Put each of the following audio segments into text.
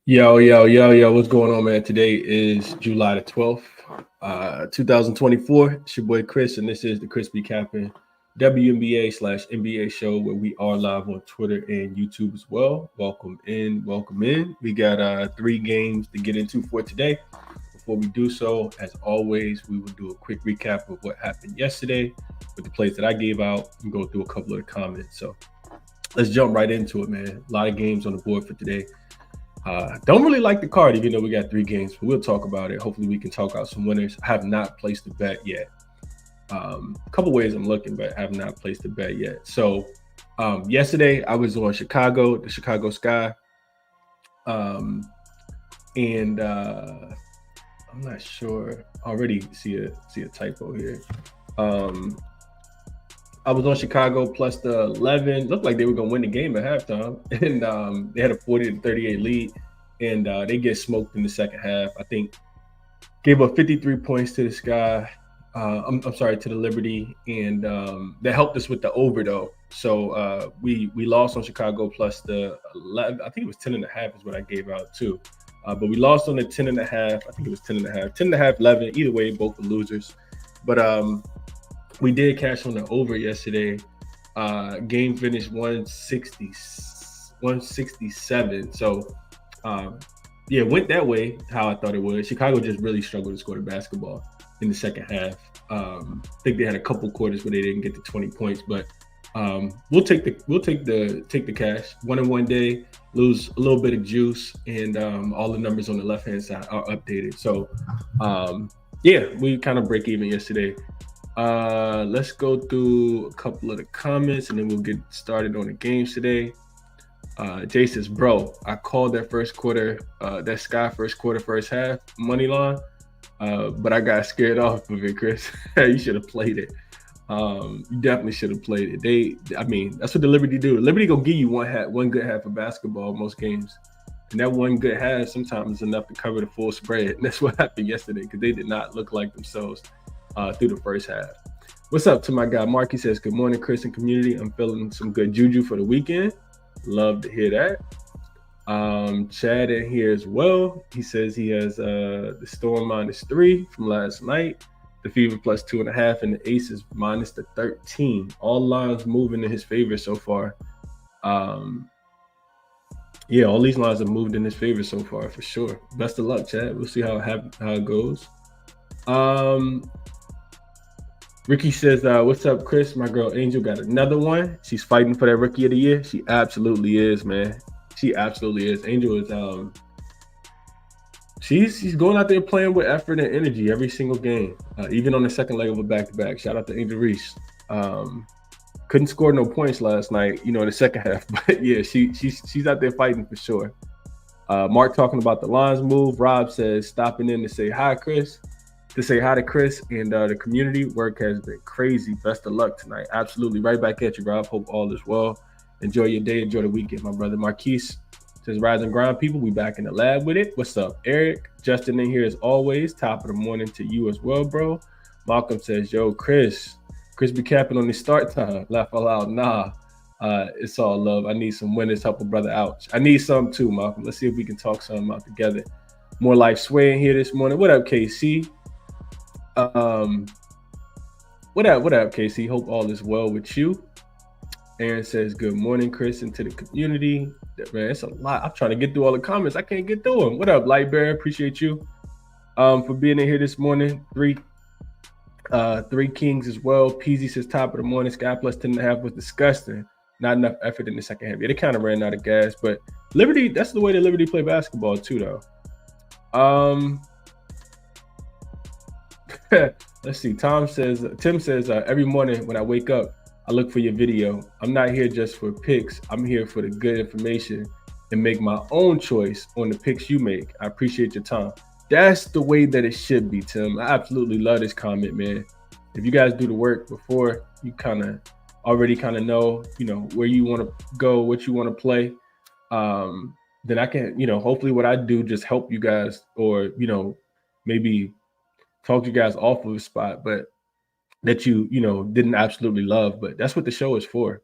Yo, what's going on, man? Today is July the 12th, 2024. It's your boy Chris, and this is the ChrisBeCappinn WNBA / NBA Show, where we are live on Twitter and YouTube as well. Welcome in. We got 3 games to get into for today. Before we do so, as always, we will do a quick recap of what happened yesterday with the plays that I gave out and go through a couple of the comments. So let's jump right into it, man. A lot of games on the board for today. Don't really like the card, even though we got 3 games, but we'll talk about it. Hopefully we can talk out some winners. I have not placed a bet yet. A couple ways I'm looking, but I have not placed a bet yet. So yesterday I was on Chicago, the Chicago Sky. And I'm not sure. I already see a typo here. I was on Chicago plus the 11. Looked like they were going to win the game at halftime. And they had a 40-38 lead. And they get smoked in the second half. I think gave up 53 points to the Sky. I'm sorry, to the Liberty. And that helped us with the over, though. So we lost on Chicago plus the 11. I think it was 10.5 is what I gave out, too. But we lost on the 10.5. I think it was 10.5. 10.5, 11. Either way, both were losers. But we did cash on the over yesterday. Game finished 167. So, it went that way, how I thought it would. Chicago just really struggled to score the basketball in the second half. I think they had a couple quarters where they didn't get to 20 points, but we'll take the cash. 1 in 1 day, lose a little bit of juice, and all the numbers on the left-hand side are updated. So, we kind of break even yesterday. Let's go through a couple of the comments and then we'll get started on the games today. Jay says, bro, I called that first quarter, that Sky first quarter, first half money line, but I got scared off of it, Chris. You should have played it. You definitely should have played it. That's what the Liberty do. Liberty gonna give you one good half of basketball most games. And that one good half sometimes is enough to cover the full spread. And that's what happened yesterday because they did not look like themselves through the first half. What's up to my guy Mark? He says, good morning, Chris and community. I'm feeling some good juju for the weekend. Love to hear that. Chad in here as well. He says he has the Storm -3 from last night, the Fever +2.5, and the Aces -13. All lines moving in his favor so far. All these lines have moved in his favor so far for sure. Best of luck, Chad. We'll see how it goes. Ricky says, what's up, Chris? My girl Angel got another one. She's fighting for that Rookie of the Year. She absolutely is, man. She absolutely is. Angel is she's going out there playing with effort and energy every single game, even on the second leg of a back-to-back. Shout out to Angel Reese. Couldn't score no points last night, in the second half. But yeah, she's out there fighting for sure. Mark talking about the lines move. Rob says, stopping in to say hi, Chris. To say hi to Chris and the community. Work has been crazy. Best of luck tonight. Absolutely. Right back at you, Rob. Hope all is well. Enjoy your day. Enjoy the weekend, my brother. Marquise says, rise and grind, people. We back in the lab with it. What's up, Eric? Justin in here as always. Top of the morning to you as well, bro. Malcolm says, yo, Chris BeCappinn on the start time. Laugh out loud. Nah. It's all love. I need some winners. Help a brother out. I need some too, Malcolm. Let's see if we can talk something out together. More life swaying here this morning. What up, KC? What up, KC? Hope all is well with you. Aaron says, good morning, Chris, and to the community. Man, it's a lot. I'm trying to get through all the comments. I can't get through them. What up, Lightbearer? Appreciate you for being in here this morning. Three Kings as well. Peasy says, top of the morning. Sky +10.5 was disgusting. Not enough effort in the second half. Yeah, they kind of ran out of gas, but Liberty, that's the way that Liberty play basketball too, though. Let's see. Tim says, every morning when I wake up, I look for your video. I'm not here just for picks. I'm here for the good information and make my own choice on the picks you make. I appreciate your time. That's the way that it should be, Tim. I absolutely love this comment, man. If you guys do the work before, you already know, where you want to go, what you want to play. Then I can, hopefully what I do just help you guys or, maybe talk you guys off of a spot, but that you didn't absolutely love. But that's what the show is for.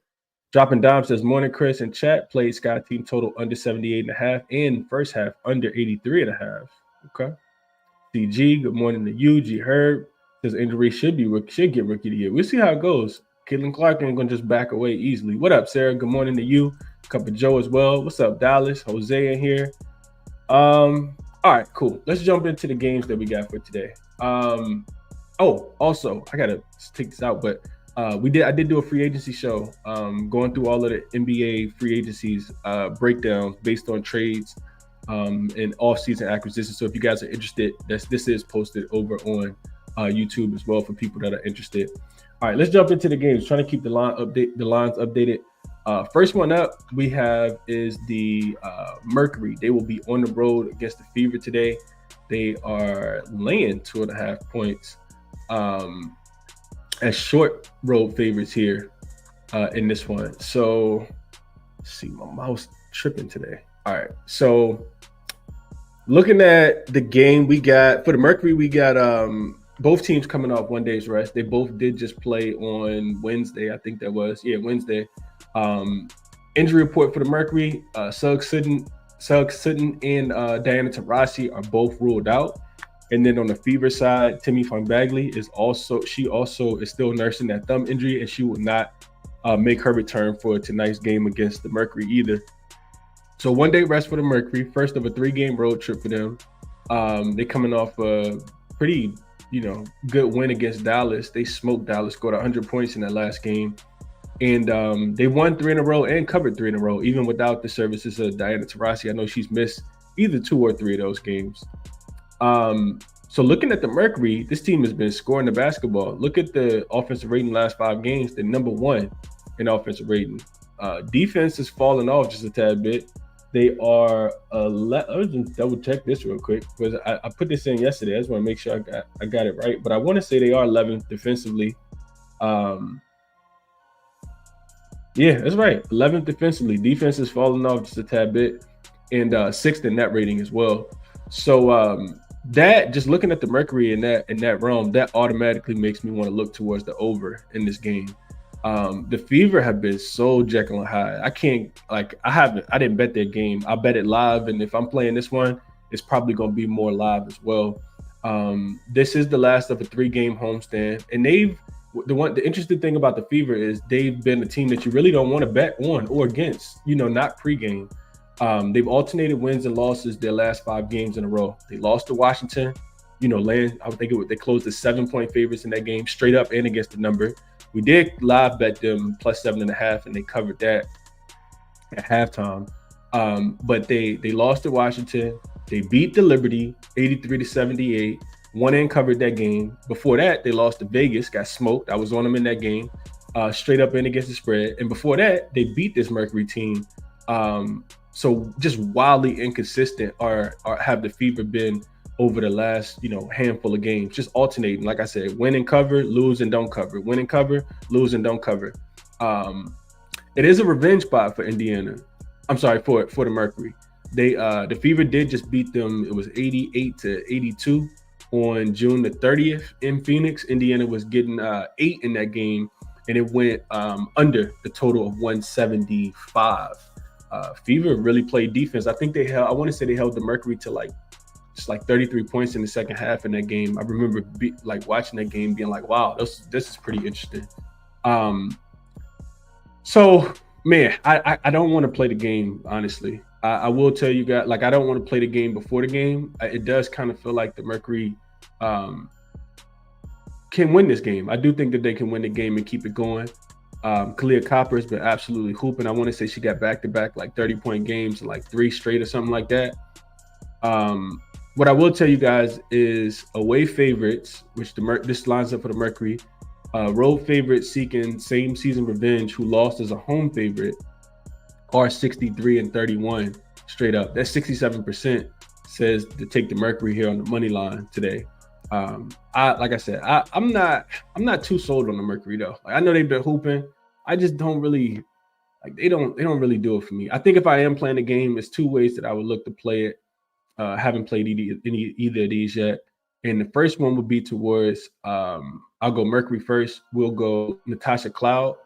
Dropping Dime says, morning, Chris and chat. Played Sky Team total under 78.5 and first half under 83.5. Okay. CG, good morning to you. G Herb says injury should get rookie of the year. We'll see how it goes. Caitlin Clark ain't gonna just back away easily. What up, Sarah? Good morning to you. Cup of Joe as well. What's up, Dallas? Jose in here. All right, cool. Let's jump into the games that we got for today. Also, I gotta take this out, but I did do a free agency show, going through all of the NBA free agencies breakdowns based on trades and off-season acquisitions. So if you guys are interested, this is posted over on YouTube as well for people that are interested. All right, let's jump into the games. Trying to keep the lines updated. First one up we have is the Mercury. They will be on the road against the Fever today. They are laying 2.5 points as short road favorites here in this one. So let's see, my mouse tripping today. All right, so looking at the game we got for the Mercury, we got both teams coming off 1 day's rest. They both did just play on Wednesday. I think that was Wednesday. Injury report for the Mercury, Suggs Sutton and Diana Taurasi are both ruled out. And then on the Fever side, Timmy Bagley is also still nursing that thumb injury, and she will not make her return for tonight's game against the Mercury either. So 1 day rest for the Mercury, first of a 3-game road trip for them. They're coming off a pretty, good win against Dallas. They smoked Dallas, scored 100 points in that last game. And they won 3 in a row and covered 3 in a row, even without the services of Diana Taurasi. I know she's missed either 2 or 3 of those games. So looking at the Mercury, this team has been scoring the basketball. Look at the offensive rating last 5 games. They're number 1 in offensive rating. Defense has fallen off just a tad bit. They are I'll just double check this real quick because I put this in yesterday. I just want to make sure I got it right. But I want to say they are 11th defensively. Yeah, that's right. 11th defensively. Defense is falling off just a tad bit, and 6th in net rating as well. So that, just looking at the Mercury in that realm, that automatically makes me want to look towards the over in this game. The Fever have been so Jekyll and Hyde. I didn't bet their game. I bet it live, and if I'm playing this one, it's probably going to be more live as well. This is the last of a 3-game homestand, and the interesting thing about the Fever is they've been a team that you really don't want to bet on or against, not pregame. They've alternated wins and losses their last 5 games in a row. They lost to Washington, they closed the 7-point favorites in that game, straight up and against the number. We did live bet them plus 7.5, and they covered that at halftime. But they lost to Washington. They beat the Liberty 83-78. Won and covered that game. Before that, they lost to Vegas, got smoked. I was on them in that game, straight up and against the spread. And before that, they beat this Mercury team. So just wildly inconsistent have the Fever been over the last, handful of games, just alternating. Like I said, win and cover, lose and don't cover, win and cover, lose and don't cover. It is a revenge spot for Indiana. I'm sorry, for the Mercury. The Fever did just beat them. It was 88-82 on June the 30th in Phoenix. Indiana was getting 8 in that game, and it went under the total of 175. Fever really played defense. I think I want to say they held the Mercury to just 33 points in the second half in that game. I remember watching that game being like, wow, this is pretty interesting. So man, I don't want to play the game, honestly. I will tell you guys, I don't want to play the game before the game. It does kind of feel like the Mercury can win this game. I do think that they can win the game and keep it going. Kalia Copper has been absolutely hooping. I want to say she got back-to-back 30-point games, 3 straight or something like that. What I will tell you guys is away favorites, which this lines up for the Mercury. Road favorites seeking same season revenge who lost as a home favorite are 63-31 straight up. That's 67% says to take the Mercury here on the money line today. I'm not too sold on the Mercury though. I know they've been hooping. I just don't really they don't really do it for me. I think if I am playing the game, there's 2 ways that I would look to play it. Haven't played either of these yet. And the first one would be towards I'll go Mercury first. We'll go Natasha Cloud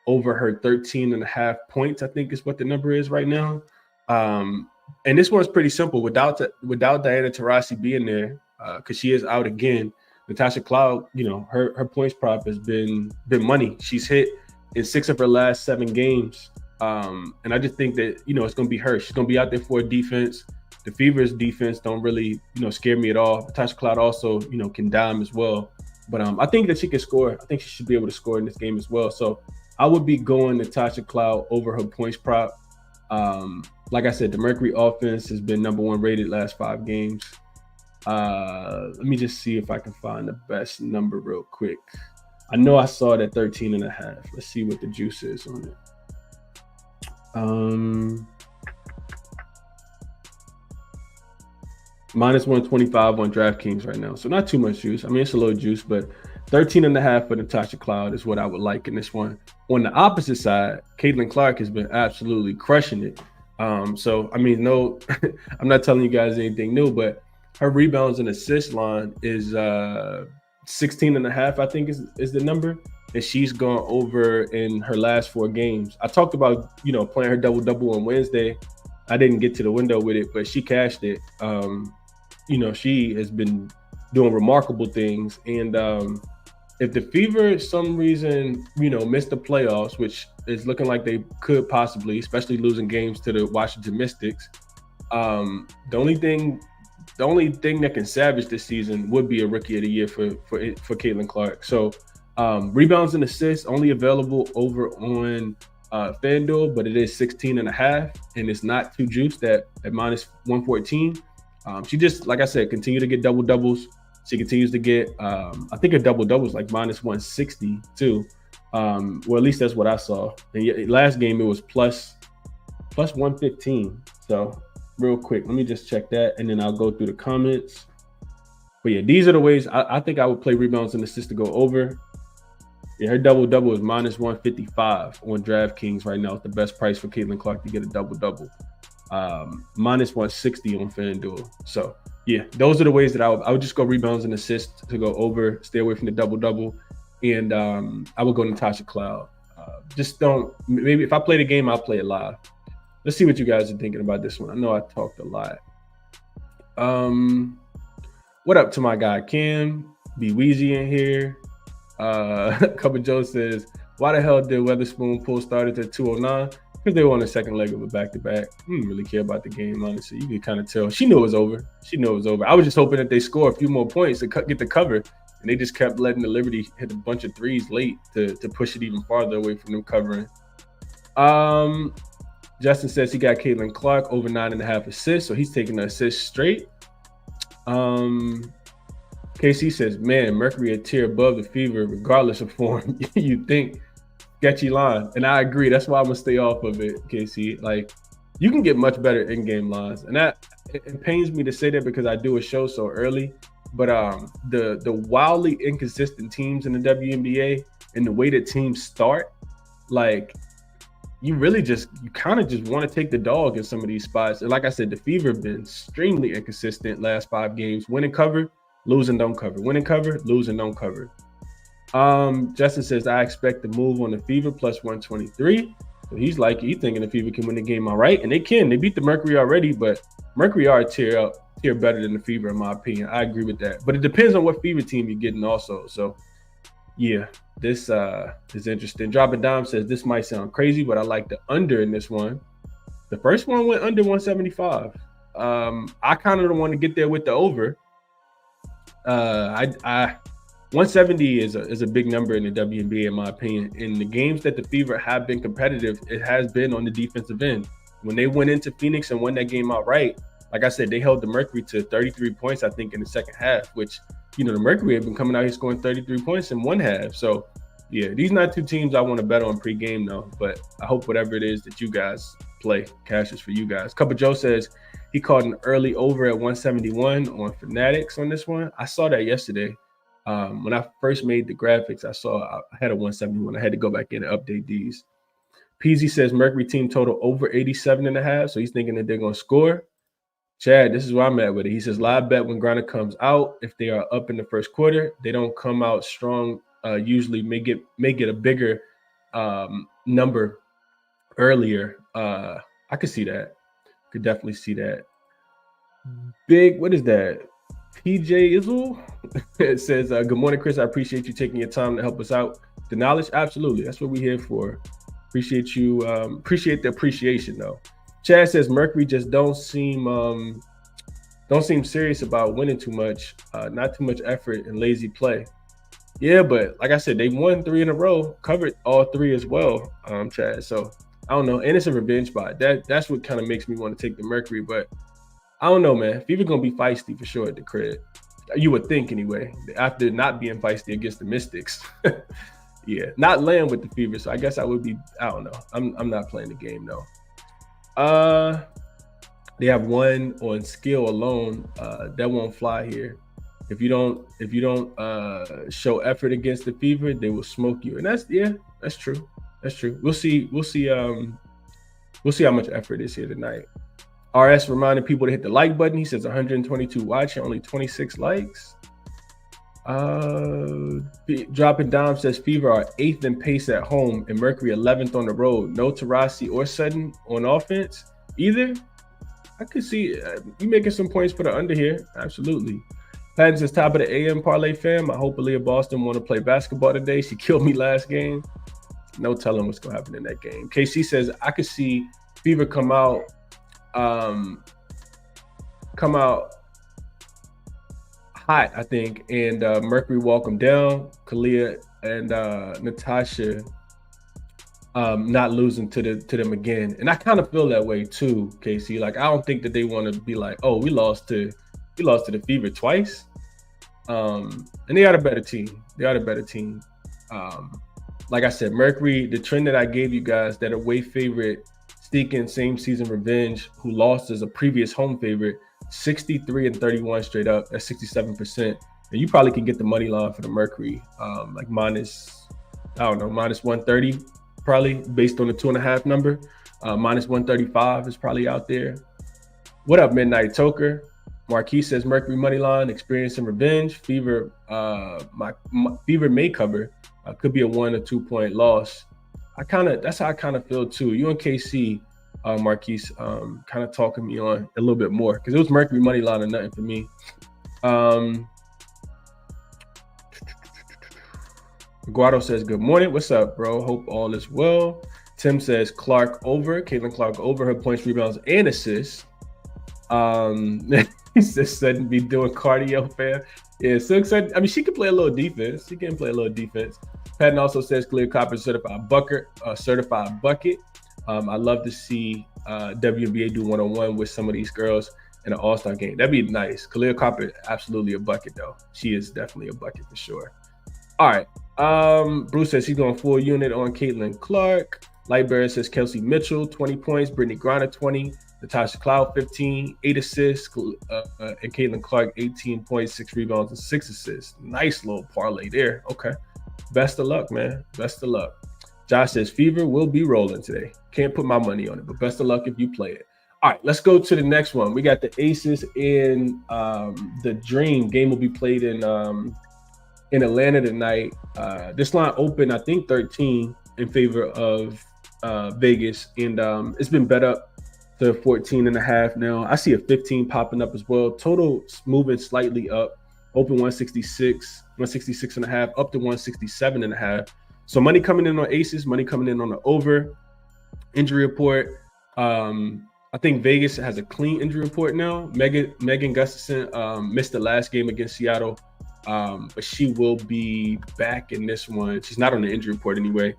over her 13.5 points, I think is what the number is right now. And this one's pretty simple. Without Diana Taurasi being there, because she is out again, Natasha Cloud, her points prop has been money. She's hit in 6 of her last 7 games. And I just think that, it's going to be her. She's going to be out there for a defense. The Fever's defense don't really, scare me at all. Natasha Cloud also, can dime as well. But I think that she can score. I think she should be able to score in this game as well. So I would be going Natasha Cloud over her points prop. Like I said, the Mercury offense has been number 1 rated last 5 games. Let me just see if I can find the best number real quick. I know I saw it at 13.5. Let's see what the juice is on it. Minus 125 on DraftKings right now. So not too much juice. I mean, it's a little juice, but 13.5 for Natasha Cloud is what I would like in this one. On the opposite side, Caitlin Clark has been absolutely crushing it. So, I mean, no, I'm not telling you guys anything new, but her rebounds and assist line is 16.5, I think is the number. And she's gone over in her last 4 games. I talked about, playing her double-double on Wednesday. I didn't get to the window with it, but she cashed it. She has been doing remarkable things. And if the Fever, some reason, missed the playoffs, which is looking like they could possibly, especially losing games to the Washington Mystics, the only thing that can salvage this season would be a Rookie of the Year for Caitlin Clark. So rebounds and assists only available over on FanDuel, but it is 16.5, and it's not too juiced at minus 114. She just, like I said, continue to get double doubles. She continues to get, I think a double double is like minus 160 too. Well, at least that's what I saw. And last game it was plus 115. So real quick, let me just check that, and then I'll go through the comments. But yeah, these are the ways I think I would play rebounds and assists to go over. Yeah, her double-double is minus 155 on DraftKings right now. It's the best price for Caitlin Clark to get a double-double. Minus 160 on FanDuel. So, yeah, those are the ways that I would just go rebounds and assists to go over, stay away from the double-double. And I would go Natasha Cloud. Maybe if I play the game, I'll play it live. Let's see what you guys are thinking about this one. I know I talked a lot. What up to my guy, Cam? Be Weezy in here. Cuppa Joe says, why the hell did Weatherspoon pull started at 209? Because they were on the second leg of a back-to-back. Didn't really care about the game, honestly. You could kind of tell. She knew it was over. I was just hoping that they score a few more points to get the cover. And they just kept letting the Liberty hit a bunch of threes late to push it even farther away from them covering. Justin says he got Caitlin Clark over 9.5 assists, so he's taking the assist straight. KC says, man, Mercury a tier above the Fever, regardless of form. You think sketchy line. And I agree. That's why I'm going to stay off of it, KC. Like, you can get much better in-game lines. And it pains me to say that because I do a show so early. But the wildly inconsistent teams in the WNBA and the way that teams start, like, you kind of just want to take the dog in some of these spots. And like I said, the Fever have been extremely inconsistent last 5 games. Win and cover, lose and don't cover. Win and cover, lose and don't cover. Justin says, I expect the move on the Fever plus 123. So he's thinking the Fever can win the game all right. And they can. They beat the Mercury already, but Mercury are a tier better than the Fever, in my opinion. I agree with that. But it depends on what Fever team you're getting also. So, yeah, this is interesting. Drop a Dime says, this might sound crazy, but I like the under in this one. The first one went under 175. I kind of don't want to get there with the over. 170 is a big number in the WNBA, in my opinion. In the games that the Fever have been competitive, it has been on the defensive end. When they went into Phoenix and won that game outright, like I said, they held the Mercury to 33 points, I think, in the second half, which, the Mercury have been coming out here scoring 33 points in one half. So, yeah, these not 2 teams I want to bet on pregame, though. But I hope whatever it is that you guys play cashes for you guys. Cuppa Joe says he called an early over at 171 on Fanatics on this one. I saw that yesterday. When I first made the graphics, I had a 171. I had to go back in and update these. Peasy says Mercury team total over 87.5, so he's thinking that they're going to score. Chad, this is where I'm at with it. He says live bet when Griner comes out. If they are up in the first quarter, they don't come out strong. Usually may get a bigger number earlier. I could see that. Could definitely see that. Big, what is that? PJ Izzle it says, good morning, Chris. I appreciate you taking your time to help us out. The knowledge, absolutely. That's what we're here for. Appreciate you. Appreciate the appreciation, though. Chad says Mercury just don't seem serious about winning too much. Not too much effort and lazy play. Yeah, but like I said, they won 3 in a row, covered all 3 as well, Chad. So I don't know. And it's a revenge spot. That's what kind of makes me want to take the Mercury. But I don't know, man. Fever going to be feisty for sure at the crib. You would think anyway, after not being feisty against the Mystics. Yeah, not laying with the Fever. So I guess I would be, I don't know. I'm not playing the game, though. They have 1 on skill alone. That won't fly here. If you don't show effort against the Fever, they will smoke you. And that's true. That's true. We'll see how much effort is here tonight. RS reminding people to hit the like button. He says 122 watching, only 26 likes. Dropping Dom says Fever are 8th in pace at home and Mercury 11th on the road. No Taurasi or Sutton on offense either. I could see you making some points for the under here. Absolutely. Patton says top of the AM parlay fam. I hope Aaliyah Boston want to play basketball today. She killed me last game. No telling what's going to happen in that game. KC says I could see Fever come out hot, I think, and Mercury walk them down. Kalia and Natasha not losing to them again. And I kind of feel that way too, Casey. Like, I don't think that they want to be like, oh, we lost to the Fever twice. And they are a better team. Like I said, Mercury, the trend that I gave you guys, that away favorite sneaking same season revenge, who lost as a previous home favorite, 63-31 straight up. That's 67%. And you probably can get the money line for the Mercury, like minus 130, probably based on the 2.5 number. Minus 135 is probably out there. What up, Midnight Toker? Marquis says Mercury money line, experience and revenge. Fever, my Fever may cover. Could be a 1 or 2 point loss. That's how I kind of feel too. You and KC, Marquise, kind of talking me on a little bit more because it was Mercury money line and nothing for me. Guado says, good morning. What's up, bro? Hope all is well. Tim says Clark over. Caitlin Clark over her points, rebounds, and assists. He says suddenly be doing cardio, fam. Yeah, so excited. I mean, she can play a little defense. Patton also says ChrisBeCappinn certified bucket. I love to see WNBA do one-on-one with some of these girls in an all-star game. That'd be nice. ChrisBeCappinn, absolutely a bucket, though. She is definitely a bucket for sure. All right. Bruce says he's going full unit on Caitlin Clark. Lightbearer says Kelsey Mitchell, 20 points. Brittany Griner, 20. Natasha Cloud, 15, 8 assists. And Caitlin Clark, 18 points, 6 rebounds, and 6 assists. Nice little parlay there. Okay. Best of luck, man. Best of luck. Josh says Fever will be rolling today. Can't put my money on it, but best of luck if you play it. All right, let's go to the next one. We got the Aces in the Dream. Game will be played in Atlanta tonight. This line opened, I think, 13 in favor of Vegas, and it's been bet up to 14.5 now. I see a 15 popping up as well. Total moving slightly up. Open 166.5, up to 167.5. So money coming in on Aces, money coming in on the over. Injury report. I think Vegas has a clean injury report now. Megan Gustafson missed the last game against Seattle, but she will be back in this one. She's not on the injury report anyway.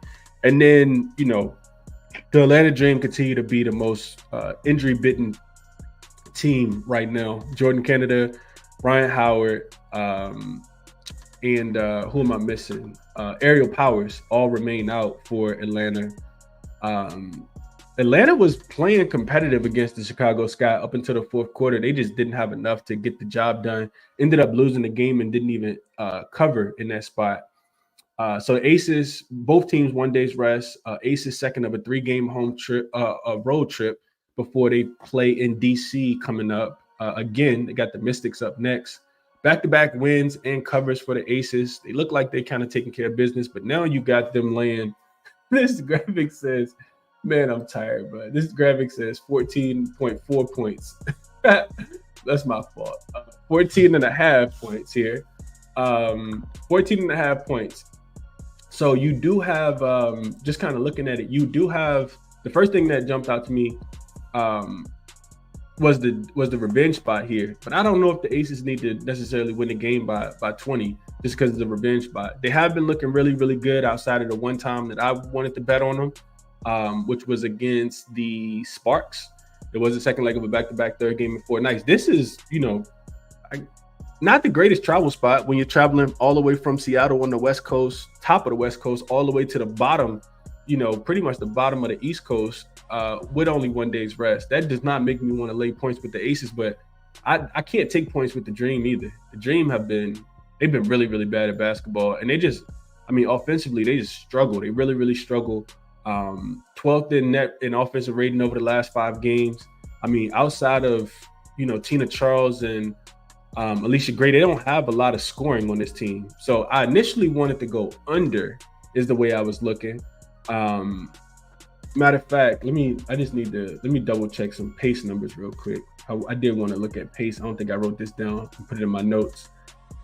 And then, the Atlanta Dream continue to be the most injury-bitten team right now. Jordan Canada, Ryan Howard, and who am I missing? Aerial Powers all remain out for Atlanta. Atlanta was playing competitive against the Chicago Sky up until the fourth quarter. They just didn't have enough to get the job done. Ended up losing the game and didn't even cover in that spot. So Aces, both teams 1 day's rest. Aces second of a 3-game home trip, a road trip before they play in DC coming up. Again, they got the Mystics up next. Back-to-back wins and covers for the Aces. They look like they're kind of taking care of business, but now you got them laying This graphic says, man, I'm tired, bro. This graphic says 14.4 points. That's my fault. 14 and a half points here. 14 and a half points. So you do have, just kind of looking at it, you do have, the first thing that jumped out to me was the revenge spot here. But I don't know if the Aces need to necessarily win the game by 20 just because of the revenge spot. They have been looking really, really good outside of the one time that I wanted to bet on them, which was against the Sparks. It was the second leg of a back-to-back third game in 4 nights. This is, not the greatest travel spot when you're traveling all the way from Seattle on the West Coast, top of the West Coast, all the way to the bottom, pretty much the bottom of the East Coast with only 1 day's rest. That does not make me want to lay points with the Aces, but I can't take points with the Dream either. The Dream they've been really, really bad at basketball. And offensively, they just struggle. They really, really struggle. 12th in net in offensive rating over the last 5 games. Outside of, Tina Charles and Alicia Gray, they don't have a lot of scoring on this team. So I initially wanted to go under is the way I was looking. Matter of fact, let me double check some pace numbers real quick. I did want to look at pace. I don't think I wrote this down and put it in my notes.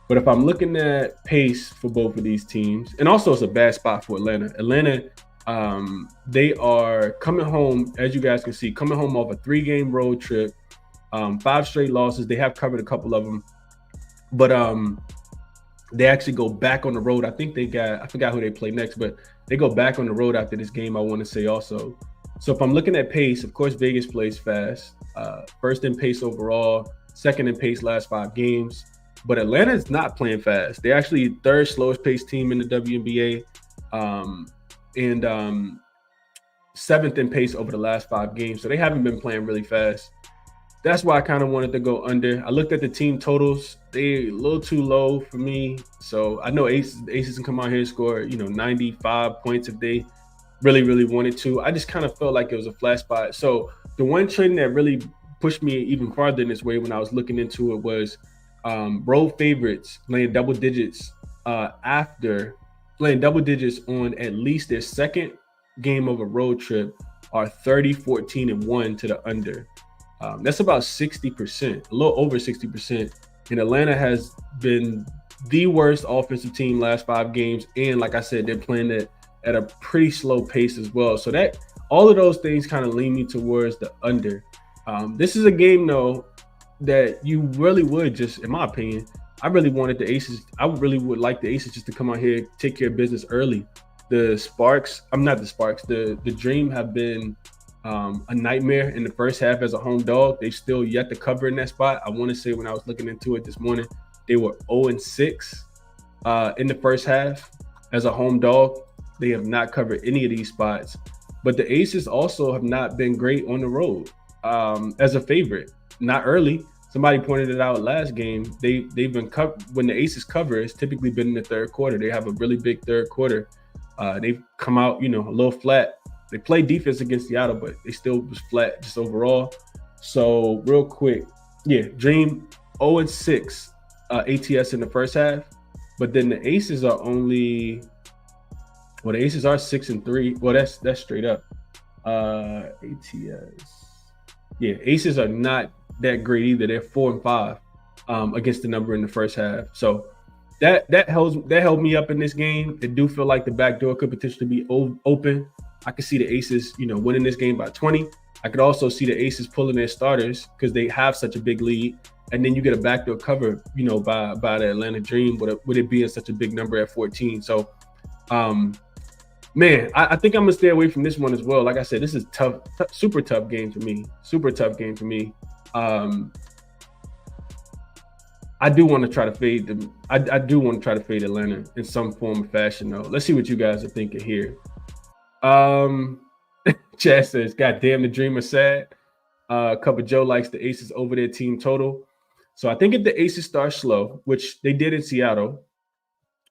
But if I'm looking at pace for both of these teams, and also it's a bad spot for Atlanta. Atlanta, they are coming home, as you guys can see, coming home off a 3-game road trip, 5 straight losses. They have covered a couple of them, but they actually go back on the road. I forgot who they play next, but they go back on the road after this game, I want to say also. So if I'm looking at pace, of course, Vegas plays fast. First in pace overall, second in pace last 5 games. But Atlanta is not playing fast. They're actually 3rd slowest paced team in the WNBA, and 7th in pace over the last 5 games. So they haven't been playing really fast. That's why I kind of wanted to go under. I looked at the team totals. They're a little too low for me. So I know Aces can come out here and score, 95 points if they really, really wanted to. I just kind of felt like it was a flat spot. So the one trend that really pushed me even farther in this way when I was looking into it was road favorites laying double digits after playing double digits on at least their second game of a road trip are 30, 14, and 1 to the under. That's about 60%, a little over 60%. And Atlanta has been the worst offensive team last 5 games. And like I said, they're playing it at a pretty slow pace as well. So that all of those things kind of lean me towards the under. This is a game, though, that you really would just, in my opinion, I really wanted the Aces. I really would like the Aces just to come out here, take care of business early. The Dream have been a nightmare in the first half as a home dog. They've still yet to cover in that spot. I want to say when I was looking into it this morning, they were 0-6 in the first half as a home dog. They have not covered any of these spots. But the Aces also have not been great on the road as a favorite. Not early. Somebody pointed it out last game. They've been when the Aces cover, it's typically been in the third quarter. They have a really big third quarter. They've come out, a little flat. They played defense against Seattle, but they still was flat just overall. So real quick, Dream 0-6 ATS in the first half, but then the Aces are the Aces are 6-3. Well, that's straight up. ATS. Aces are not that great either. They're 4-5 against the number in the first half. So that held me up in this game. It do feel like the back door could potentially be open. I could see the Aces, winning this game by 20. I could also see the Aces pulling their starters because they have such a big lead. And then you get a backdoor cover, by the Atlanta Dream with it being such a big number at 14. So, man, I think I'm going to stay away from this one as well. Like I said, this is super tough game for me. Super tough game for me. I do want to try to fade them. I do want to try to fade Atlanta in some form or fashion, though. Let's see what you guys are thinking here. Chad says, God damn, the Dream is sad. Cup of Joe likes the Aces over their team total. So I think if the Aces start slow, which they did in Seattle,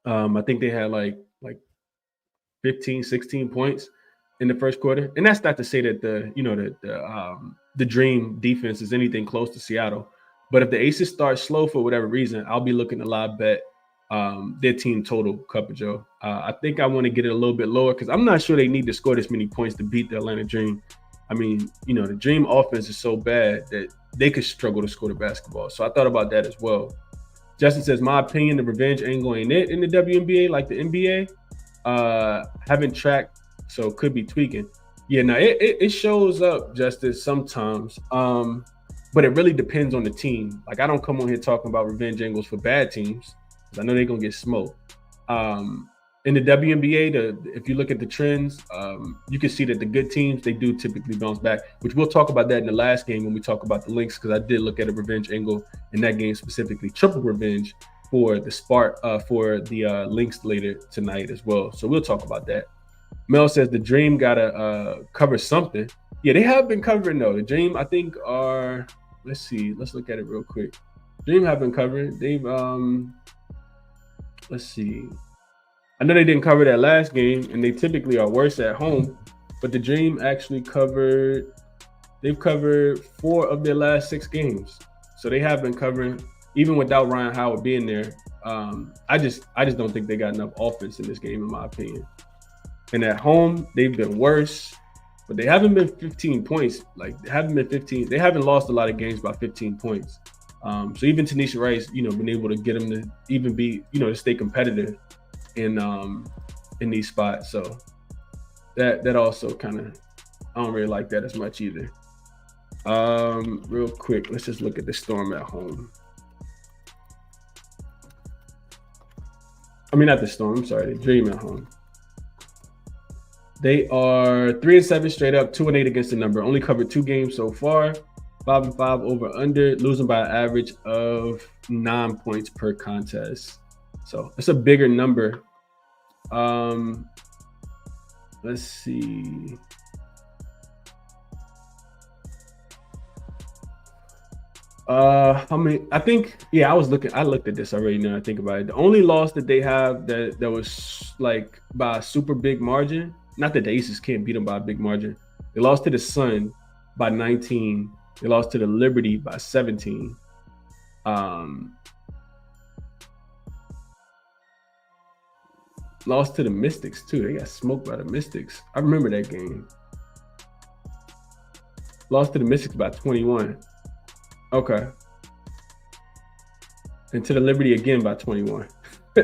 I think they had like 15, 16 points in the first quarter. And that's not to say that the Dream defense is anything close to Seattle. But if the Aces start slow for whatever reason, I'll be looking to live bet their team total, Cup of Joe. I think I want to get it a little bit lower because I'm not sure they need to score this many points to beat the Atlanta Dream. I mean, the Dream offense is so bad that they could struggle to score the basketball. So I thought about that as well. Justin says, my opinion, the revenge angle ain't it in the WNBA like the NBA. Haven't tracked, so could be tweaking. Yeah, no, it shows up, Justice, sometimes. But it really depends on the team. Like, I don't come on here talking about revenge angles for bad teams, because I know they're going to get smoked. In the WNBA, if you look at the trends, you can see that the good teams, they do typically bounce back, which we'll talk about that in the last game when we talk about the Lynx, because I did look at a revenge angle in that game specifically, triple revenge for the Lynx later tonight as well. So we'll talk about that. Mel says the Dream got to cover something. Yeah, they have been covering, though. The Dream, I think, let's see. Let's look at it real quick. Dream have been covering. They've, let's see. I know they didn't cover that last game, and they typically are worse at home, but the Dream actually they've covered 4 of their last 6 games. So they have been covering, even without Ryan Howard being there. I just don't think they got enough offense in this game, in my opinion. And at home, they've been worse, but they haven't been 15 points. Like, they haven't been 15. They haven't lost a lot of games by 15 points. So even Tanisha Rice, been able to get them to even be, to stay competitive in these spots. So that also kind of, I don't really like that as much either. Real quick, let's just look at the Storm at home. I mean, not the Storm, I'm sorry, the Dream at home. They are 3-7 straight up, 2-8 against the number. Only covered 2 games so far. 5-5 over under, losing by an average of 9 points per contest. So it's a bigger number. Let's see. I looked at this already now I think about it. The only loss that they have that was like by a super big margin, not that the Aces can't beat them by a big margin. They lost to the Sun by 19. They lost to the Liberty by 17. Lost to the Mystics too. They got smoked by the Mystics. I remember that game. Lost to the Mystics by 21. Okay. And to the Liberty again by 21.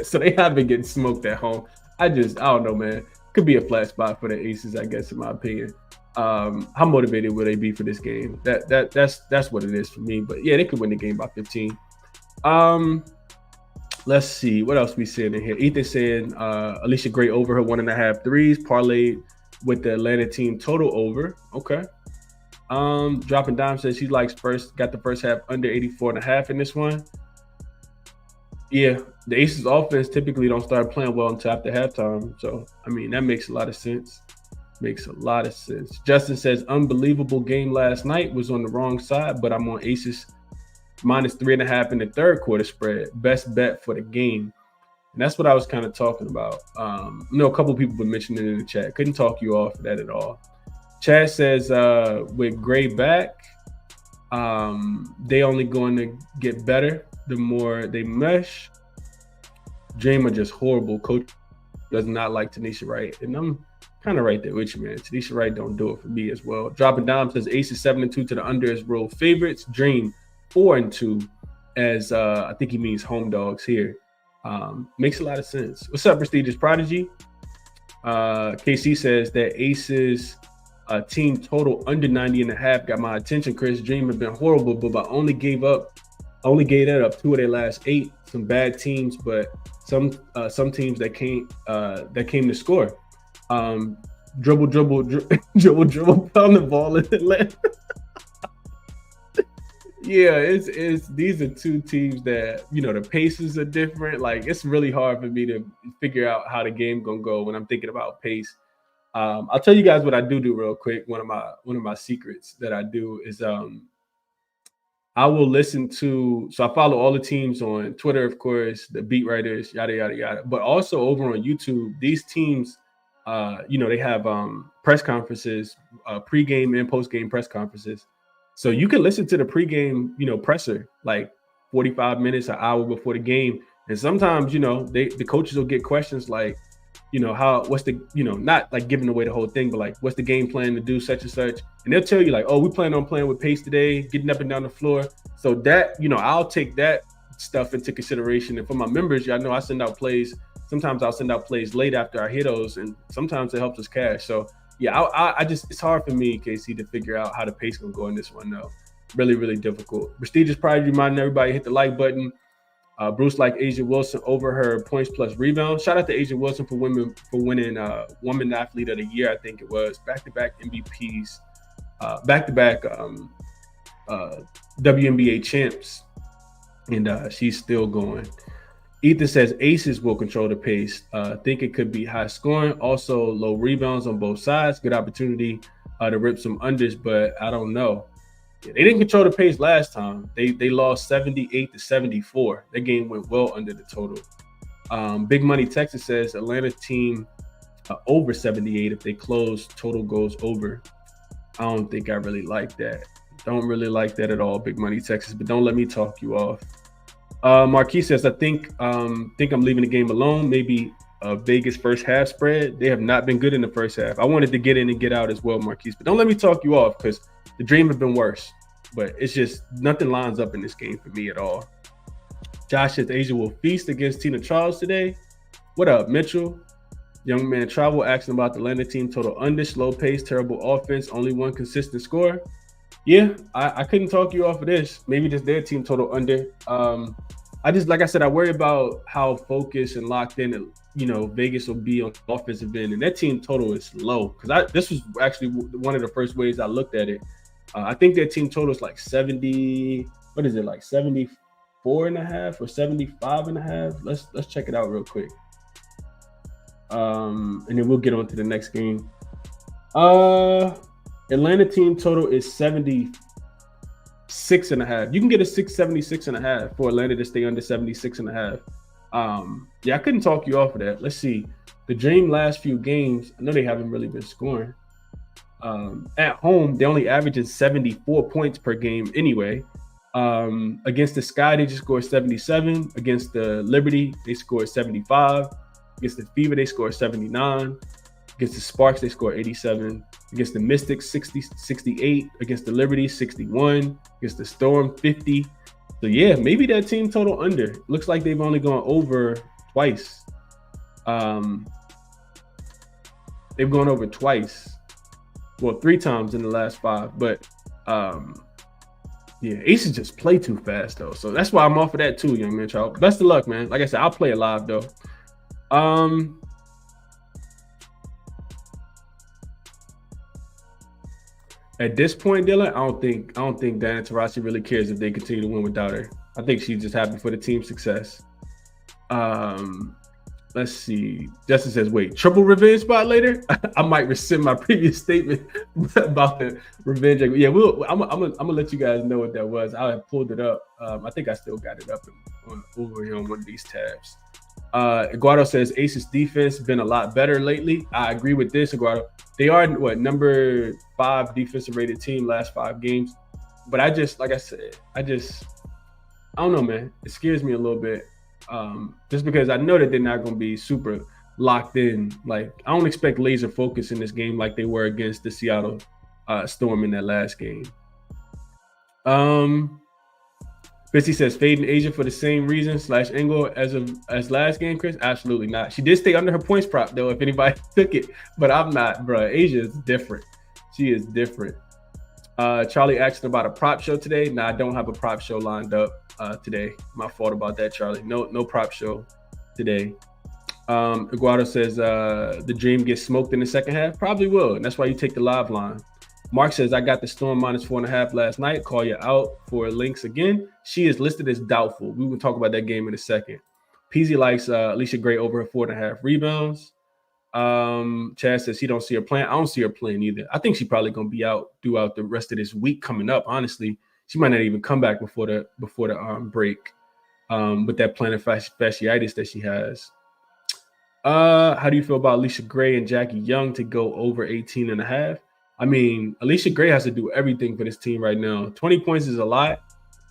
So they have been getting smoked at home. I don't know, man. Could be a flat spot for the Aces, I guess, in my opinion. How motivated will they be for this game? That's what it is for me. But yeah, they could win the game by 15. Let's see what else we seeing in here. Ethan saying Alicia Gray over her 1.5 threes, parlayed with the Atlanta team total over. Okay. Dropping Dime says she likes got the first half under 84.5 in this one. Yeah, the Aces offense typically don't start playing well until after halftime. So, I mean, that makes a lot of sense. Justin says, unbelievable game last night. Was on the wrong side, but I'm on Aces minus 3.5 in the third quarter spread. Best bet for the game. And that's what I was kind of talking about. A couple of people were mentioning it in the chat. Couldn't talk you off of that at all. Chad says, with Gray back, they only going to get better the more they mesh. Dream are just horrible. Coach does not like Tanisha Wright. And I'm kind of right there with you, man. Tanisha Wright don't do it for me as well. Dropping Dime says Aces 7-2 to the under as road favorites. Dream 4-2 as I think he means home dogs here. Makes a lot of sense. What's up, Prestigious Prodigy? KC says that Aces team total under 90.5 got my attention. Chris, Dream have been horrible, but I only gave that up 2 of their last 8. Some bad teams, but some teams that came to score. Dribble, pound the ball in Atlanta. Yeah, it's these are 2 teams that, the paces are different. Like, it's really hard for me to figure out how the game gonna go when I'm thinking about pace. I'll tell you guys what I do real quick. One of my secrets that I do is I will listen to, so I follow all the teams on Twitter, of course, the beat writers, yada, yada, yada. But also over on YouTube, these teams, they have press conferences, pregame and postgame press conferences. So you can listen to the pregame, presser like 45 minutes, an hour before the game. And sometimes, the coaches will get questions like, what's the, not like giving away the whole thing, but like, what's the game plan to do such and such? And they'll tell you like, oh, we plan on playing with pace today, getting up and down the floor. So that, I'll take that stuff into consideration. And for my members, y'all know I send out plays. Sometimes I'll send out plays late after I hit those, and sometimes it helps us cash. So yeah, I just, it's hard for me, Casey, to figure out how the pace can go in this one though. Really, really difficult. Prestigious Pride reminding everybody hit the like button. Bruce like Asia Wilson over her points plus rebounds. Shout out to Asia Wilson for winning Woman Athlete of the Year. I think it was back-to-back MVPs, back-to-back WNBA champs, and she's still going. Ethan says Aces will control the pace. Think it could be high scoring. Also low rebounds on both sides. Good opportunity to rip some unders, but I don't know. They didn't control the pace last time. They lost 78-74. That game went well under the total. Big Money Texas says Atlanta team over 78. If they close, total goes over. I don't think I really like that. Don't really like that at all, Big Money Texas, but don't let me talk you off. Marquis says, I think I'm leaving the game alone. Maybe a Vegas first half spread. They have not been good in the first half. I wanted to get in and get out as well, Marquis, but don't let me talk you off because the dream have been worse, but it's just nothing lines up in this game for me at all. Josh says Asia will feast against Tina Charles today. What up, Mitchell? Young man Travel asking about the Atlanta team total under, slow pace, terrible offense, only one consistent score. Yeah, I couldn't talk you off of this. Maybe just their team total under. I just, like I said, I worry about how focused and locked in, Vegas will be on the offensive end, and that team total is low. Because this was actually one of the first ways I looked at it. I think their team total is like 70. What is it, like 74.5 or 75.5? Let's check it out real quick. And then we'll get on to the next game. Atlanta team total is 76.5. You can get a 76.5 for Atlanta to stay under 76.5. Yeah, I couldn't talk you off of that. Let's see. The Dream last few games, I know they haven't really been scoring. At home, they only averaging 74 points per game anyway. Against the Sky, they just scored 77. Against the Liberty, they scored 75. Against the Fever, they scored 79. Against the Sparks, they scored 87. Against the Mystics, 68. Against the Liberty, 61. Against the Storm, 50. So yeah, maybe that team total under. Looks like they've only gone over twice. They've gone over twice. Well, 3 times in the last 5. But yeah, Aces just play too fast though. So that's why I'm off of that too, young man, Charles. Best of luck, man. Like I said, I'll play it live though. At this point, Dylan, I don't think Diana Taurasi really cares if they continue to win without her. I think she's just happy for the team's success. Let's see. Justin says, wait, triple revenge spot later? I might rescind my previous statement about the revenge. Yeah, I'm gonna let you guys know what that was. I have pulled it up. I think I still got it up over here on one of these tabs. Eduardo says Aces defense been a lot better lately. I agree with this, Eduardo. They are number 5 defensive rated team last 5 games. But I just, like I said, I don't know, man. It scares me a little bit. Just because I know that they're not going to be super locked in. Like, I don't expect laser focus in this game like they were against the Seattle Storm in that last game. Chrissy says fading Asia for the same reason / angle as last game, Chris? Absolutely not. She did stay under her points prop though, if anybody took it, but I'm not, bro. Asia is different. She is different. Charlie asked about a prop show today. Nah, I don't have a prop show lined up today. My fault about that, Charlie. No prop show today. Eduardo says the Dream gets smoked in the second half. Probably will, and that's why you take the live line. Mark says, I got the Storm -4.5 last night. Call you out for Lynx again. She is listed as doubtful. We will talk about that game in a second. Peasy likes Alicia Gray over her 4.5 rebounds. Chad says he don't see her playing. I don't see her playing either. I think she's probably going to be out throughout the rest of this week coming up, honestly. She might not even come back before the break with that plantar fasciitis that she has. How do you feel about Alicia Gray and Jackie Young to go over 18.5? I mean, Alicia Gray has to do everything for this team right now. 20 points is a lot,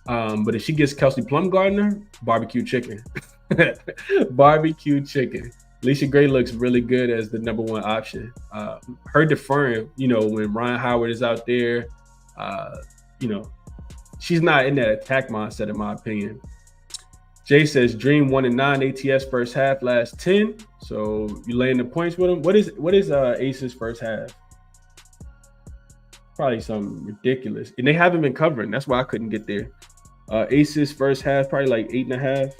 but if she gets Kelsey Plumgardner, barbecue chicken. Barbecue chicken. Alicia Gray looks really good as the number one option. Her deferring, when Ryan Howard is out there, uh, you know, she's not in that attack mindset, in my opinion. Jay says Dream 1-9 ATS first half, last 10. So you laying the points with them. What is Aces first half? Probably something ridiculous. And they haven't been covering. That's why I couldn't get there. Aces first half, probably like 8.5.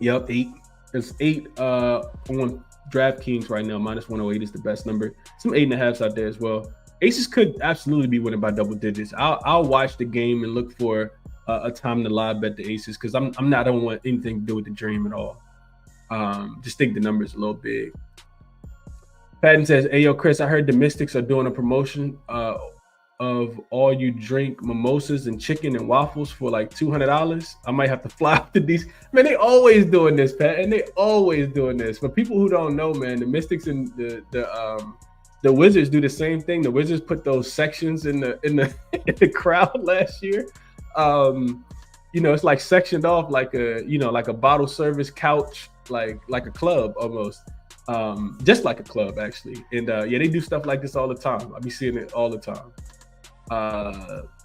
Yep, 8. It's 8 on DraftKings right now. -108 is the best number. Some 8.5s out there as well. Aces could absolutely be winning by double digits. I'll watch the game and look for a time to live bet the Aces because I don't want anything to do with the Dream at all. Just think the number's a little big. Patton says, "Hey yo, Chris, I heard the Mystics are doing a promotion of all you drink mimosas and chicken and waffles for like $200. I might have to fly up to these. Man, they always doing this, Pat, and they always doing this. For people who don't know, man, the Mystics and the Wizards do the same thing. The Wizards put those sections in the crowd last year. It's like sectioned off like a bottle service couch, like a club almost. Just like a club actually. And they do stuff like this all the time. I be seeing it all the time.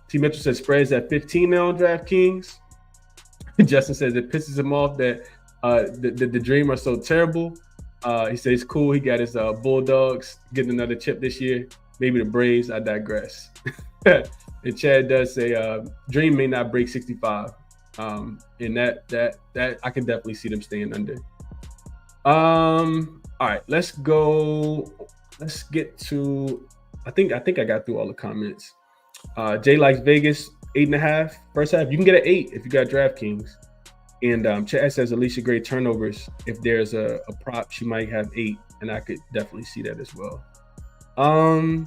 T Mitchell says spreads at 15 now on DraftKings. Justin says it pisses him off that the Dream are so terrible. He says it's cool. He got his Bulldogs getting another chip this year. Maybe the Braves. I digress. And Chad does say Dream may not break 65. And that I can definitely see them staying under. All right, let's go. Let's get to. I think I got through all the comments. Jay likes Vegas 8.5 first half. You can get an 8 if you got DraftKings. And Chad says Alicia Gray turnovers. If there's a prop, she might have 8, and I could definitely see that as well. All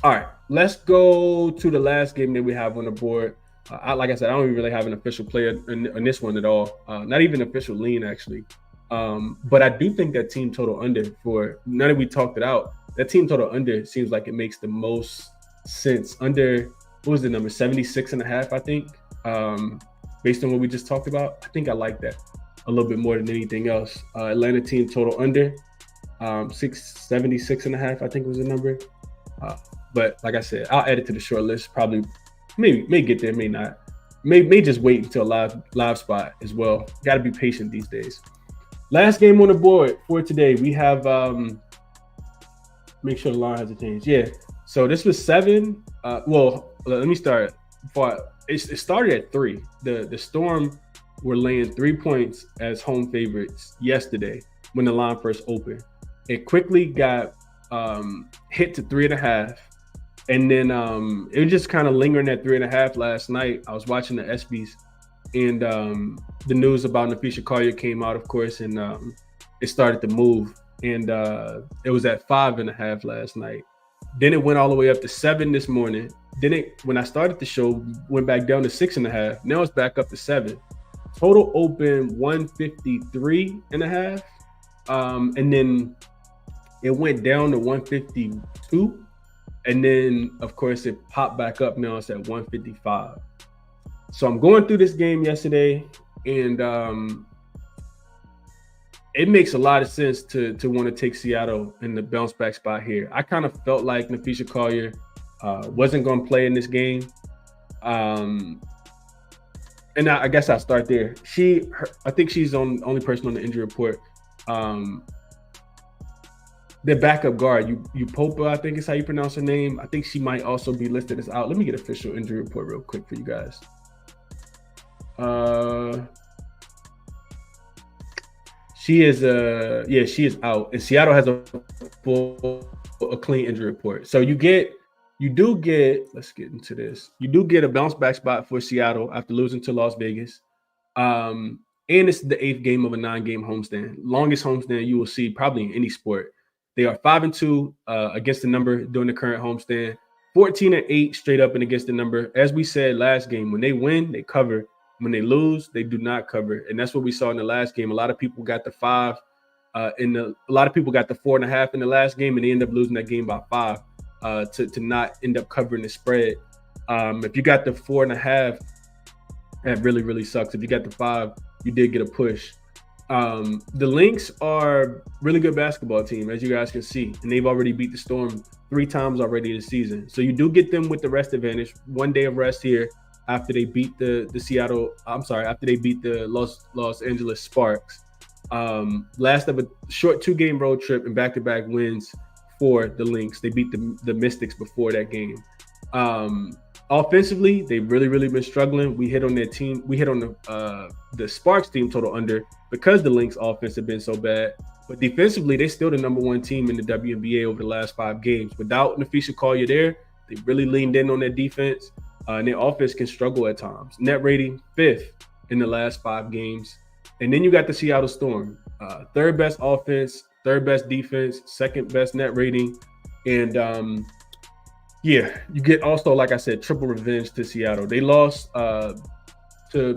right, let's go to the last game that we have on the board. Like I said, I don't even really have an official player in this one at all. Not even official lean actually. But I do think that team total under for now that we talked it out. That team total under seems like it makes the most sense. Under, what was the number? 76.5, I think. Based on what we just talked about, I think I like that a little bit more than anything else. Atlanta team total under 76.5, I think was the number. But like I said, I'll add it to the short list. Probably may get there, may not. May just wait until live spot as well. Got to be patient these days. Last game on the board for today, we have. Make sure the line hasn't changed. Yeah. So this was 7. Well, let me start. It started at 3. The Storm were laying 3 points as home favorites yesterday when the line first opened. It quickly got hit to 3.5. And then it was just kind of lingering at 3.5 last night. I was watching the ESPYs, and the news about Nafisha Collier came out, of course, and it started to move. And it was at 5.5 last night. Then it went all the way up to 7 this morning. Then when I started the show, went back down to 6.5. Now it's back up to 7. Total open 153.5. And then it went down to 152. And then, of course, it popped back up. Now it's at 155. So I'm going through this game yesterday, and it makes a lot of sense to want to take Seattle in the bounce back spot here. I kind of felt like Nafisha Collier wasn't going to play in this game. And I guess I'll start there. I think she's the only person on the injury report. The backup guard, Upopa, I think is how you pronounce her name. I think she might also be listed as out. Let me get official injury report real quick for you guys. She is out, and Seattle has a clean injury report. So you do get. Let's get into this. You do get a bounce back spot for Seattle after losing to Las Vegas. And it's the 8th game of a 9-game homestand, longest homestand you will see probably in any sport. They are 5-2 against the number during the current homestand, 14-8 straight up and against the number. As we said last game, when they win, they cover. When they lose, they do not cover, and that's what we saw in the last game. A lot of people got the 5 a lot of people got the 4.5 in the last game, and they end up losing that game by 5 to not end up covering the spread. If you got the 4.5, That really, really sucks. If you got the 5, you did get a push. The Lynx are really good basketball team, as you guys can see, and they've already beat the Storm 3 times already this season. So you do get them with the rest advantage. 1 day of rest here after they beat after they beat the Los Angeles Sparks. Last of a short 2-game road trip and back-to-back wins for the Lynx. They beat the Mystics before that game. Offensively, they've really, really been struggling. We hit on their team. We hit on the Sparks team total under because the Lynx offense have been so bad. But defensively, they're still the number 1 team in the WNBA over the last 5 games. Without Nafisha Collier there, they really leaned in on their defense, and their offense can struggle at times. Net rating 5th in the last 5 games. And then you got the Seattle Storm, 3rd best offense, 3rd best defense, 2nd best net rating, and yeah, you get also, like I said, triple revenge to Seattle. They lost to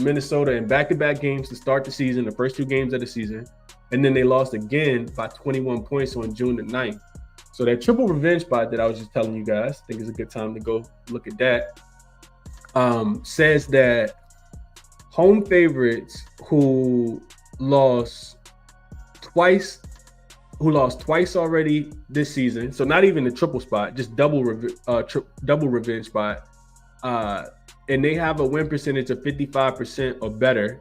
Minnesota in back-to-back games to start the season, the first 2 games of the season. And then they lost again by 21 points on June the 9th. So that triple revenge spot that I was just telling you guys, I think it's a good time to go look at that, says that home favorites who lost twice already this season. So not even the triple spot, just double revenge spot. And they have a win percentage of 55% or better.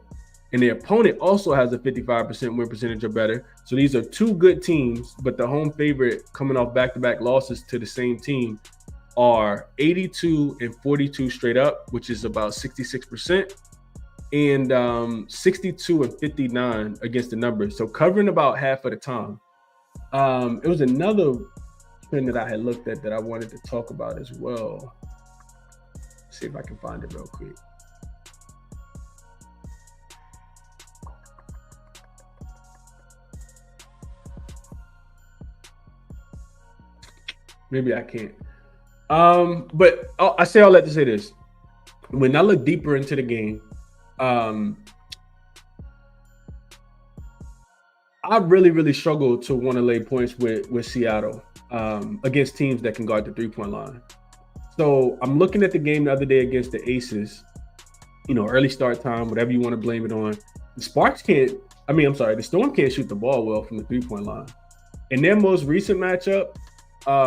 And their opponent also has a 55% win percentage or better. So these are 2 good teams, but the home favorite coming off back-to-back losses to the same team are 82 and 42 straight up, which is about 66%. And 62 and 59 against the numbers. So covering about half of the time. It was another trend that I had looked at that I wanted to talk about as well. Let's see if I can find it real quick. Maybe I can't. But I say all that to say this. When I look deeper into the game, I really, really struggle to want to lay points with Seattle against teams that can guard the 3-point line. So I'm looking at the game the other day against the Aces, early start time, whatever you want to blame it on. The Storm can't shoot the ball well from the 3-point line. In their most recent matchup,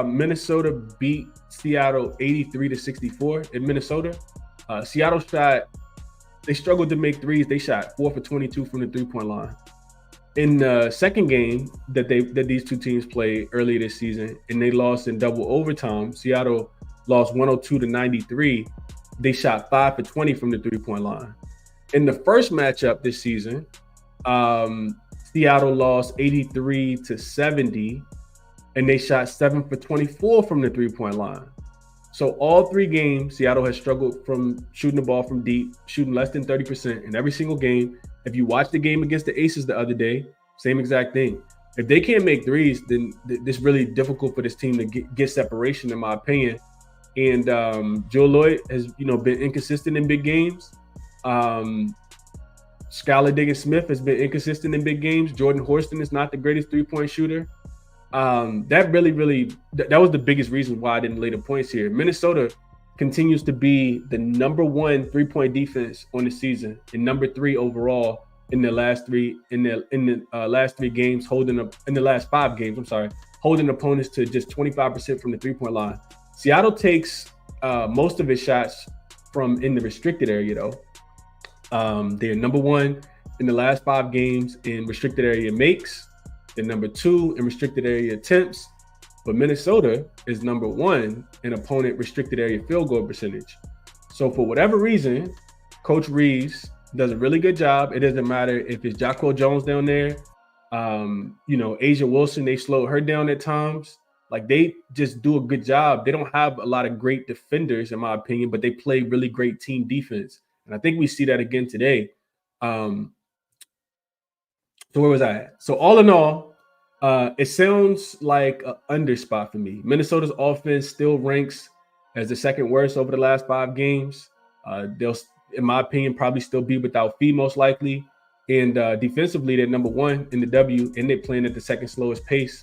Minnesota beat Seattle 83-64 in Minnesota. Seattle they struggled to make threes. They shot 4 for 22 from the 3-point line. In the second game that these 2 teams played earlier this season, and they lost in double overtime, Seattle lost 102-93. They shot 5 for 20 from the 3-point line. In the first matchup this season, Seattle lost 83-70, and they shot 7 for 24 from the 3-point line. So all 3 games, Seattle has struggled from shooting the ball from deep, shooting less than 30% in every single game. If you watch the game against the Aces the other day, same exact thing. If they can't make threes, then it's really difficult for this team to get separation, in my opinion. And Joe Lloyd has, been inconsistent in big games. Skylar Diggins-Smith has been inconsistent in big games. Jordan Horston is not the greatest 3-point shooter. That was the biggest reason why I didn't lay the points here. Minnesota continues to be the number 1 3-point defense on the season and number 3 overall in the last 3 games, in the last 5 games, holding opponents to just 25% from the 3-point line. Seattle takes most of its shots from in the restricted area though. They're number 1 in the last 5 games in restricted area makes. They're number 2 in restricted area attempts, but Minnesota is number 1 in opponent restricted area field goal percentage. So for whatever reason, Coach Reeves does a really good job. It doesn't matter if it's Jacko Jones down there, Asia Wilson, they slowed her down at times. Like, they just do a good job. They don't have a lot of great defenders, in my opinion, but they play really great team defense. And I think we see that again today. So where was I at? So all in all, it sounds like an under spot for me. Minnesota's offense still ranks as the 2nd worst over the last 5 games. They'll, in my opinion, probably still be without fee most likely. And defensively, they're number 1 in the W, and they're playing at the 2nd slowest pace.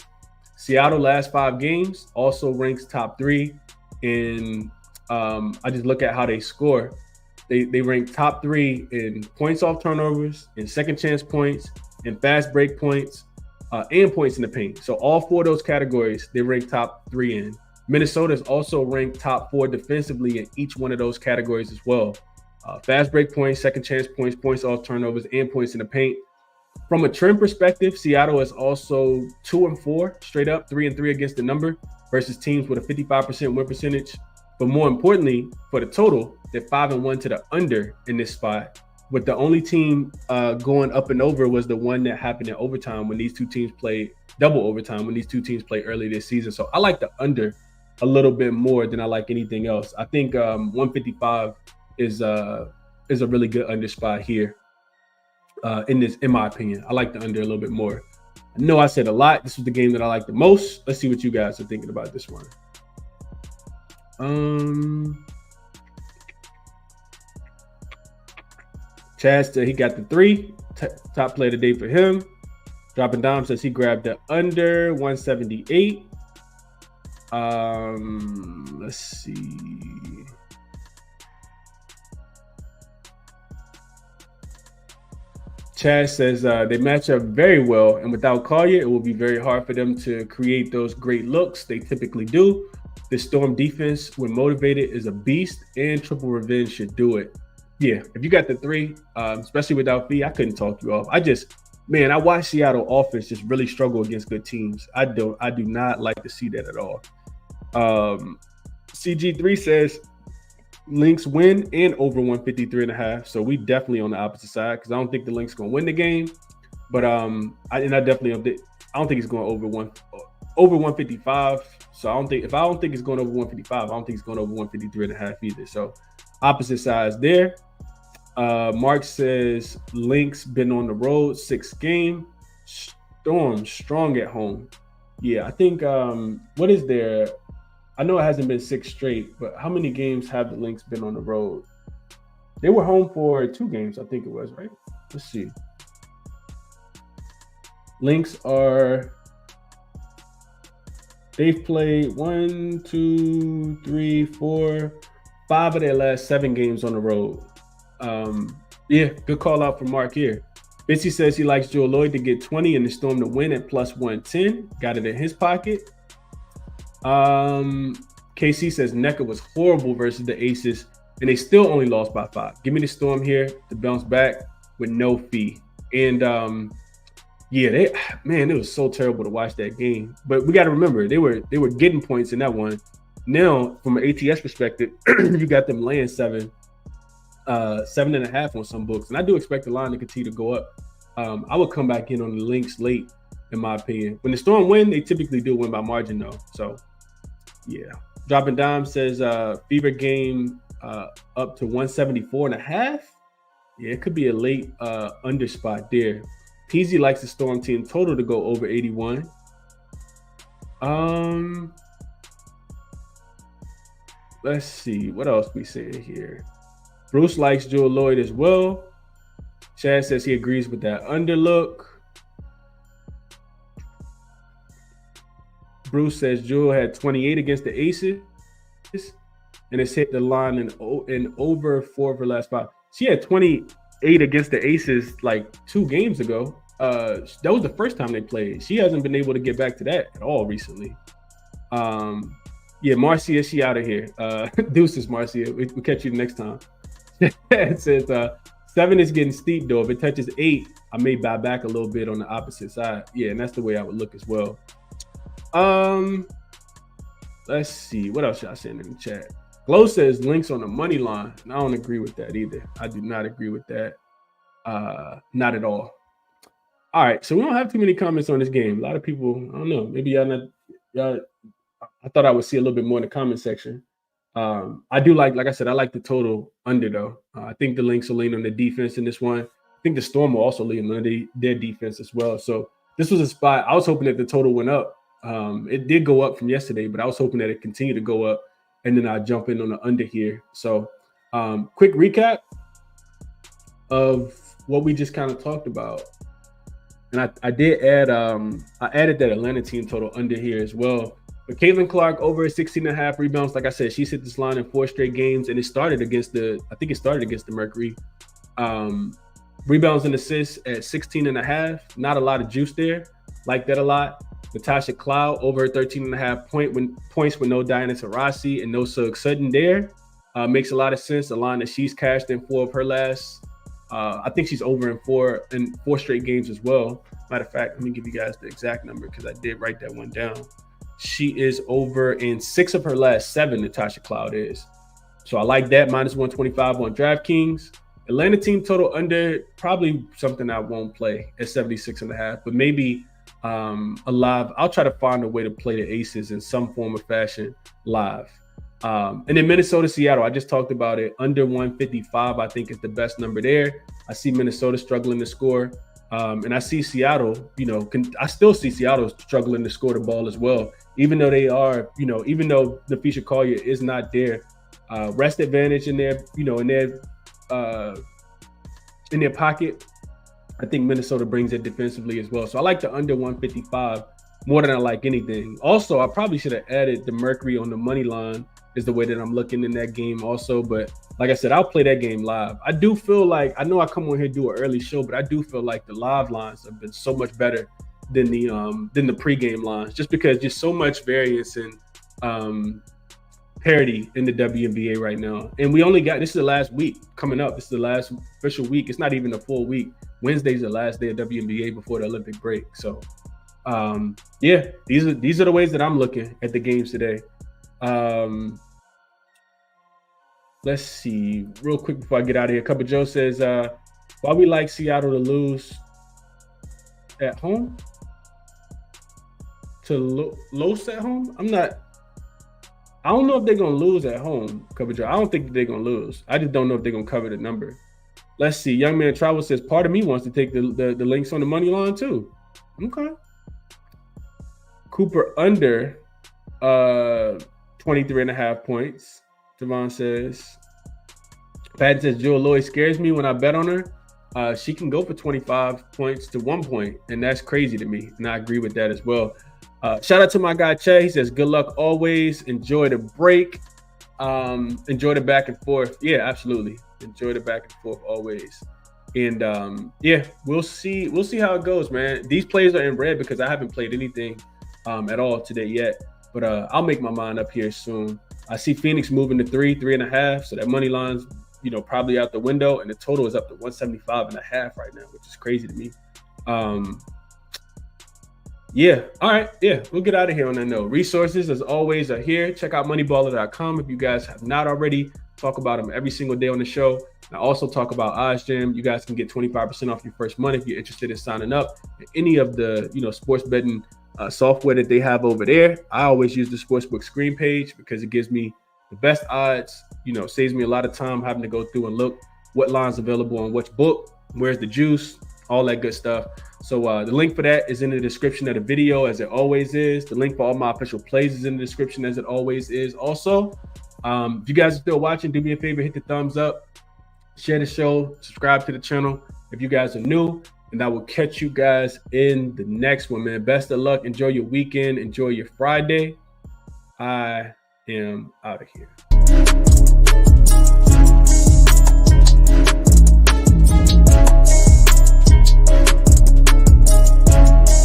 Seattle last 5 games also ranks top 3. And I just look at how they score. They rank top 3 in points off turnovers, in second chance points, in fast break points, and points in the paint. So all 4 of those categories, they rank top 3 in. Minnesota is also ranked top 4 defensively in each one of those categories as well. Fast break points, second chance points, points off turnovers, and points in the paint. From a trend perspective, Seattle is also 2-4 straight up, 3-3 against the number versus teams with a 55% win percentage. But more importantly, for the total, they're 5-1 to the under in this spot. With the only team going up and over was the one that happened in overtime when these two teams played double overtime when these two teams played early this season. So I like the under a little bit more than I like anything else. I think 155 is a really good under spot here. In my opinion, I like the under a little bit more. I know I said a lot. This was the game that I like the most. Let's see what you guys are thinking about this one. Chad said he got the 3. Top play of the day for him. Dropping Dom says he grabbed the under 178. Let's see. Chad says they match up very well, and without Collier, it will be very hard for them to create those great looks they typically do. The Storm defense, when motivated, is a beast, and Triple Revenge should do it. Yeah, if you got the 3, especially without Fee, I couldn't talk you off. I watched Seattle offense just really struggle against good teams. I do not like to see that at all. CG3 says Lynx win and over 153.5. So we definitely on the opposite side because I don't think the Lynx gonna win the game. But I don't think he's going over 155. So I don't think it's going over 155, I don't think it's going over 153.5 either. So opposite sides there. Mark says Lynx been on the road 6 game. Storm strong at home. Yeah, I think what is there? I know it hasn't been 6 straight, but how many games have the Lynx been on the road? They were home for 2 games, I think it was, right? Let's see. Lynx they've played 1, 2, 3, 4, 5 of their last 7 games on the road. Yeah, good call out from Mark here. Bitsy says he likes Joe Lloyd to get 20 and the Storm to win at plus 110. Got it in his pocket. KC says NECA was horrible versus the Aces, and they still only lost by 5. Give me the Storm here to bounce back with no fee. And it was so terrible to watch that game. But we got to remember, they were getting points in that one. Now, from an ATS perspective, you got them laying 7.5 on some books, and I do expect the line to continue to go up. I would come back in on the Lynx late, in my opinion. When the Storm win, they typically do win by margin, though. So, yeah. Dropping Dime says Fever game up to 174.5. Yeah, it could be a late under spot there. PZ likes the Storm team total to go over 81. Let's see what else we saying here. Bruce likes Joel Lloyd as well. Chad says he agrees with that underlook. Bruce says Joel had 28 against the Aces and it's hit the line in over 4 of her last 5. She had 28 against the Aces like 2 games ago. That was the first time they played. She hasn't been able to get back to that at all recently. Yeah, Marcia, she out of here. Deuces, Marcia. We'll catch you next time. It says 7 is getting steep though. If it touches 8, I may buy back a little bit on the opposite side. Yeah, and that's the way I would look as well. Let's see. What else should I send in the chat? Glow says Lynx on the money line. And I don't agree with that either. I do not agree with that. Not at all. All right, so we don't have too many comments on this game. A lot of people, I don't know, maybe y'all I thought I would see a little bit more in the comment section. I do like I said, I like the total under though. I think the Lynx will lean on the defense in this one. I think the Storm will also lean on their defense as well. So this was a spot. I was hoping that the total went up. It did go up from yesterday, but I was hoping that it continued to go up, and then I jump in on the under here. So quick recap of what we just kind of talked about. And I did add I added that Atlanta team total under here as well. But Caitlin Clark over 16.5 rebounds. Like I said, she's hit this line in 4 straight games, and it started against the Mercury. Rebounds and assists at 16.5. Not a lot of juice there. Like that a lot. Natasha Cloud over 13.5 points with no Diana Taurasi and no Sug Sutton there. Makes a lot of sense. The line that she's cashed in 4 of her last. I think she's over in 4 straight games as well. Matter of fact, let me give you guys the exact number because I did write that one down. She is over in 6 of her last 7, Natasha Cloud is. So I like that, minus 125 on DraftKings. Atlanta team total under, probably something I won't play at 76.5, but maybe a live. I'll try to find a way to play the Aces in some form or fashion live. And then Minnesota, Seattle, I just talked about it. Under 155, I think is the best number there. I see Minnesota struggling to score. And I see Seattle, I still see Seattle struggling to score the ball as well. Even though they are, even though Nafisha Collier is not there, rest advantage in their pocket. I think Minnesota brings it defensively as well. So I like the under 155 more than I like anything. Also, I probably should have added the Mercury on the money line is the way that I'm looking in that game also. But like I said, I'll play that game live. I do feel like, I know I come on here do an early show, but I do feel like the live lines have been so much better than the pregame lines, just because there's so much variance and parity in the WNBA right now. And we only got, this is the last week coming up. This is the last official week. It's not even a full week. Wednesday's the last day of WNBA before the Olympic break. So yeah, these are the ways that I'm looking at the games today. Let's see real quick before I get out of here. Cuppa Joe says, why we like Seattle to lose at home? To lose at home? I don't know if they're going to lose at home, Cuppa Joe. I don't think they're going to lose. I just don't know if they're going to cover the number. Let's see. Young Man Travel says, part of me wants to take the Lynx on the money line too. Okay. Cooper under 23.5 points. Devon says. Pat says, Joe Lloyd scares me when I bet on her. She can go for 25 points to 1 point, and that's crazy to me. And I agree with that as well. Shout out to my guy, Che. He says, good luck always. Enjoy the break. Enjoy the back and forth. Yeah, absolutely. Enjoy the back and forth always. And yeah, we'll see how it goes, man. These plays are in red because I haven't played anything at all today yet. But I'll make my mind up here soon. I see Phoenix moving to 3.5. So that money line's, probably out the window. And the total is up to 175.5 right now, which is crazy to me. Yeah. All right. Yeah. We'll get out of here on that note. Resources, as always, are here. Check out moneyballer.com if you guys have not already. Talk about them every single day on the show. I also talk about OddsJam. You guys can get 25% off your first month if you're interested in signing up. Any of the, sports betting software that they have over there. I always use the Sportsbook screen page because it gives me the best odds, saves me a lot of time having to go through and look what line's available on which book, where's the juice, all that good stuff. So the link for that is in the description of the video, as it always is. The link for all my official plays is in the description, as it always is. Also, if you guys are still watching, do me a favor, hit the thumbs up, share the show, subscribe to the channel if you guys are new, and I will catch you guys in the next one, man. Best of luck. Enjoy your weekend. Enjoy your Friday. I am out of here.